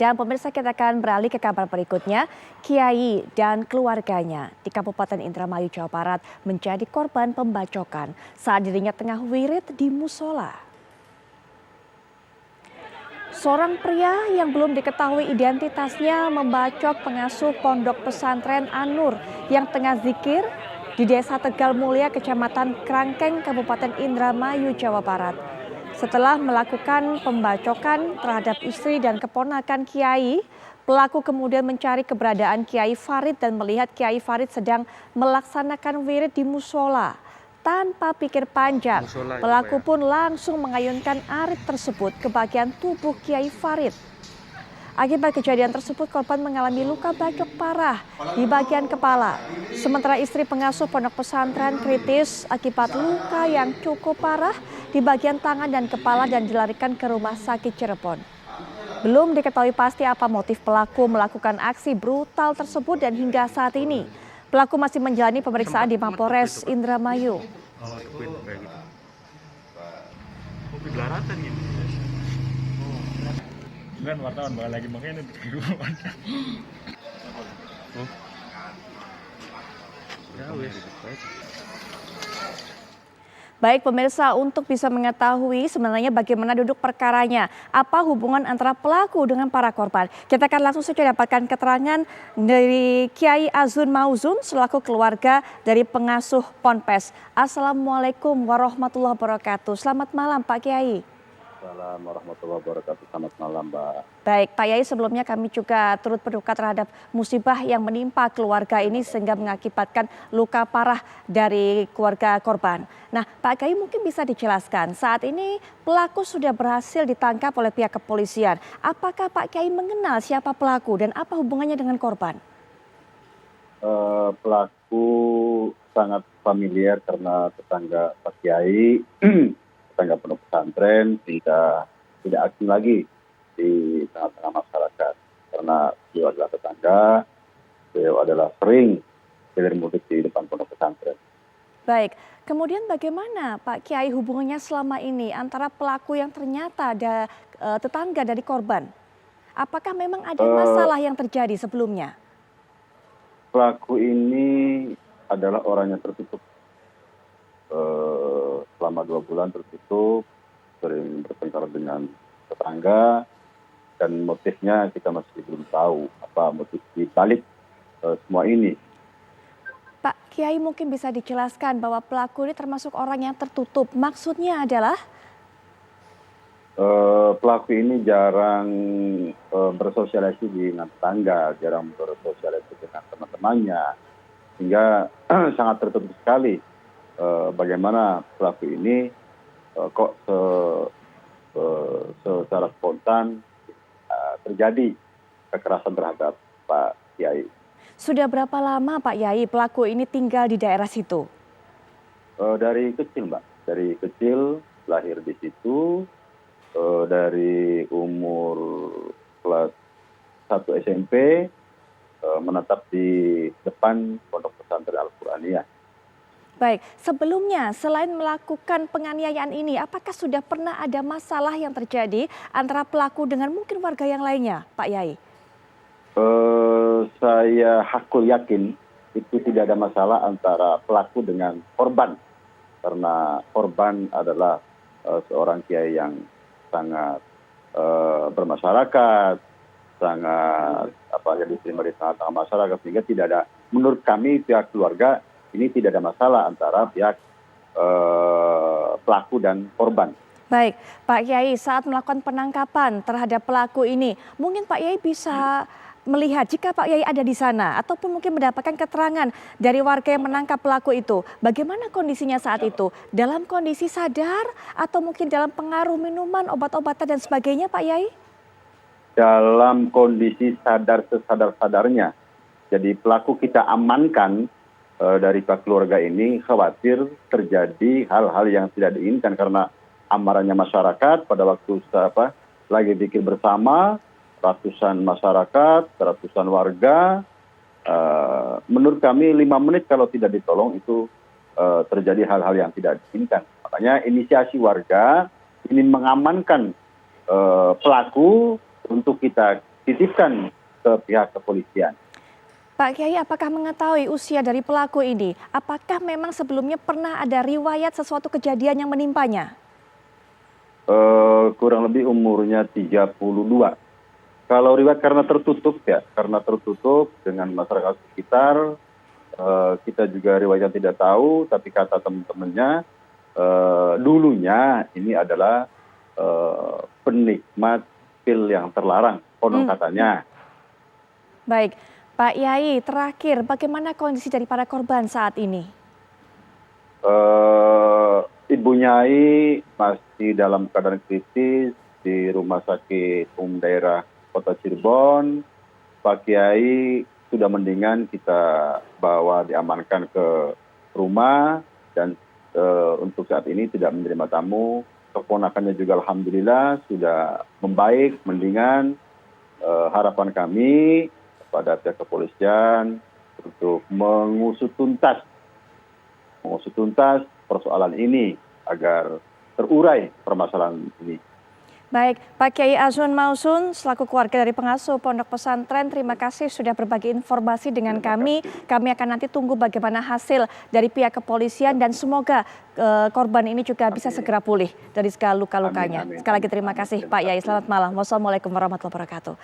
Dan pemirsa, kita akan beralih ke kabar berikutnya. Kiai dan keluarganya di Kabupaten Indramayu, Jawa Barat menjadi korban pembacokan saat dirinya tengah wirid di musola. Seorang pria yang belum diketahui identitasnya membacok pengasuh pondok pesantren An-Nur yang tengah zikir di Desa Tegal Mulia, Kecamatan Krangkeng, Kabupaten Indramayu, Jawa Barat. Setelah melakukan pembacokan terhadap istri dan keponakan Kiai, pelaku kemudian mencari keberadaan Kiai Farid dan melihat Kiai Farid sedang melaksanakan wirid di musola. Tanpa pikir panjang, pelaku pun langsung mengayunkan arit tersebut ke bagian tubuh Kiai Farid. Akibat kejadian tersebut, korban mengalami luka bacok parah di bagian kepala. Sementara istri pengasuh pondok pesantren kritis akibat luka yang cukup parah di bagian tangan dan kepala dan dilarikan ke rumah sakit Cirebon. Belum diketahui pasti apa motif pelaku melakukan aksi brutal tersebut dan hingga saat ini pelaku masih menjalani pemeriksaan di Mapolres Indramayu. Kan wartawan bakal lagi makanya Baik pemirsa, untuk bisa mengetahui sebenarnya bagaimana duduk perkaranya, apa hubungan antara pelaku dengan para korban, kita akan langsung saja dapatkan keterangan dari Kiai Azun Mauzun selaku keluarga dari pengasuh Ponpes. Assalamualaikum warahmatullahi wabarakatuh. Selamat malam Pak Kiai. Assalamualaikum warahmatullahi wabarakatuh. Selamat malam, Mbak. Baik, Pak Yai, sebelumnya kami juga turut berduka terhadap musibah yang menimpa keluarga ini sehingga mengakibatkan luka parah dari keluarga korban. Nah, Pak Kiai mungkin bisa dijelaskan, saat ini pelaku sudah berhasil ditangkap oleh pihak kepolisian. Apakah Pak Kiai mengenal siapa pelaku dan apa hubungannya dengan korban? Pelaku sangat familiar karena tetangga Pak Kiai. Tetangga pondok pesantren sehingga tidak asing lagi di tengah-tengah masyarakat karena beliau adalah tetangga, beliau adalah sering mudik di depan pondok pesantren. Baik, kemudian bagaimana Pak Kiai hubungannya selama ini antara pelaku yang ternyata ada tetangga dari korban? Apakah memang ada masalah yang terjadi sebelumnya? Pelaku ini adalah orang yang tertutup. Selama 2 bulan tertutup, sering bertengkar dengan tetangga, dan motifnya kita masih belum tahu apa motif di balik semua ini. Pak Kiai mungkin bisa dijelaskan bahwa pelaku ini termasuk orang yang tertutup. Maksudnya adalah? Pelaku ini jarang bersosialisasi dengan tetangga, jarang bersosialisasi dengan teman-temannya, sehingga sangat tertutup sekali. Bagaimana pelaku ini kok secara spontan terjadi kekerasan terhadap Pak Kiai. Sudah berapa lama Pak Yai pelaku ini tinggal di daerah situ? Dari kecil, Mbak. Dari kecil lahir di situ, dari umur kelas 1 SMP menetap di depan pondok pesantren Al-Quraniyah. Baik, sebelumnya selain melakukan penganiayaan ini, apakah sudah pernah ada masalah yang terjadi antara pelaku dengan mungkin warga yang lainnya, Pak Yai? Saya hakul yakin itu tidak ada masalah antara pelaku dengan korban. Karena korban adalah seorang kiai yang sangat bermasyarakat, sangat yang diterima di tengah-tengah masyarakat, sehingga tidak ada, menurut kami pihak keluarga, ini tidak ada masalah antara pihak pelaku dan korban. Baik, Pak Kiai, saat melakukan penangkapan terhadap pelaku ini, mungkin Pak Kiai bisa melihat jika Pak Kiai ada di sana ataupun mungkin mendapatkan keterangan dari warga yang menangkap pelaku itu, bagaimana kondisinya saat itu? Dalam kondisi sadar atau mungkin dalam pengaruh minuman, obat-obatan dan sebagainya, Pak Kiai? Dalam kondisi sadar sesadar-sadarnya. Jadi pelaku kita amankan. Dari pihak keluarga ini khawatir terjadi hal-hal yang tidak diinginkan karena amarahnya masyarakat pada waktu lagi bikin bersama, ratusan masyarakat, ratusan warga, menurut kami 5 menit kalau tidak ditolong itu terjadi hal-hal yang tidak diinginkan. Makanya inisiasi warga ingin mengamankan pelaku untuk kita dititipkan ke pihak kepolisian. Pak Kiai, apakah mengetahui usia dari pelaku ini? Apakah memang sebelumnya pernah ada riwayat sesuatu kejadian yang menimpanya? Kurang lebih umurnya 32. Kalau riwayat karena tertutup dengan masyarakat sekitar, kita juga riwayatnya tidak tahu, tapi kata teman-temannya dulunya ini adalah penikmat pil yang terlarang, konon katanya. Baik, Pak Yai, terakhir bagaimana kondisi dari para korban saat ini? Ibu Nyai masih dalam keadaan kritis di Rumah Sakit Umum Daerah Kota Cirebon. Pak Kiai sudah mendingan, kita bawa diamankan ke rumah dan untuk saat ini tidak menerima tamu. Keponakannya juga alhamdulillah sudah membaik, mendingan. Harapan kami kepada pihak kepolisian untuk mengusut tuntas persoalan ini agar terurai permasalahan ini. Baik, Pak Kiai Azwan Mausun selaku keluarga dari pengasuh Pondok Pesantren, terima kasih sudah berbagi informasi dengan kami. Kami akan nanti tunggu bagaimana hasil dari pihak kepolisian dan semoga korban ini juga bisa segera pulih dari segala luka-lukanya. Sekali lagi terima kasih Pak Yai, selamat malam. Wassalamualaikum warahmatullahi wabarakatuh.